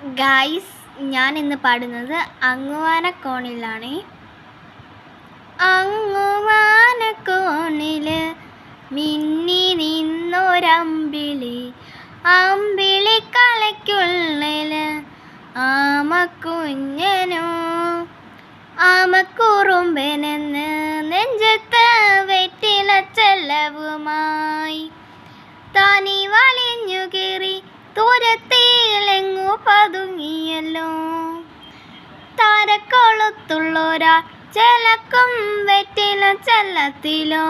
Guys, ഞാൻ ഇന്ന് പാടുന്നത് അങ്ങുവാനക്കോണിലാണ്. അങ്ങുവാനക്കോണിൽ മിന്നി നിന്നൊരമ്പിളി, അമ്പിളിക്കലയ്ക്കുള്ളിൽ ആമക്കുഞ്ഞനോ, ആമക്കുറുമ്പനെന്ന് നെഞ്ചത്ത് വെറ്റിലച്ചെല്ലവുമായി താനി വലിഞ്ഞു കയറി ദൂരത്തിലെങ്ങു പതുങ്ങിയല്ലോ. താരക്കൊളുത്തുള്ളൊരാ ചെലക്കും വെറ്റില ചെല്ലത്തിലോ,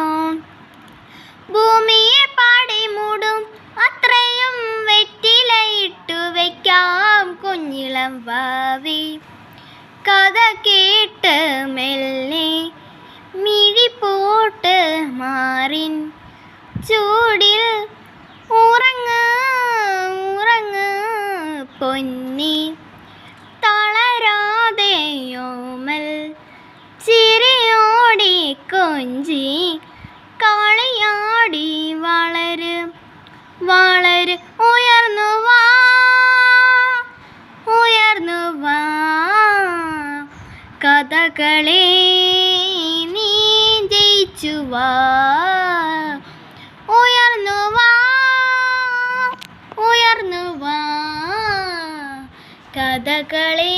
ഭൂമിയെ പാടി മൂടും അത്രയും വെറ്റിലയിട്ടു വയ്ക്കാം കുഞ്ഞിളം വാവി. കഥ കേട്ട് മെല്ലെ മിഴിപൂട്ട് മാറിൻ ചൂടിൽ ഉറങ്ങ് ഉറങ്ങ് പൊന്നി, തളരാതെയോമൽ ചിരിയോടി കൊഞ്ചി കളിയാടി വളര് വളര് ഉയർന്നു വാ ഉയർന്നു വാ, കഥകളെ നീ ജയിച്ചു വാ. ഉയർന്നു വാ ഉയർന്നു വാ, കഥകളെ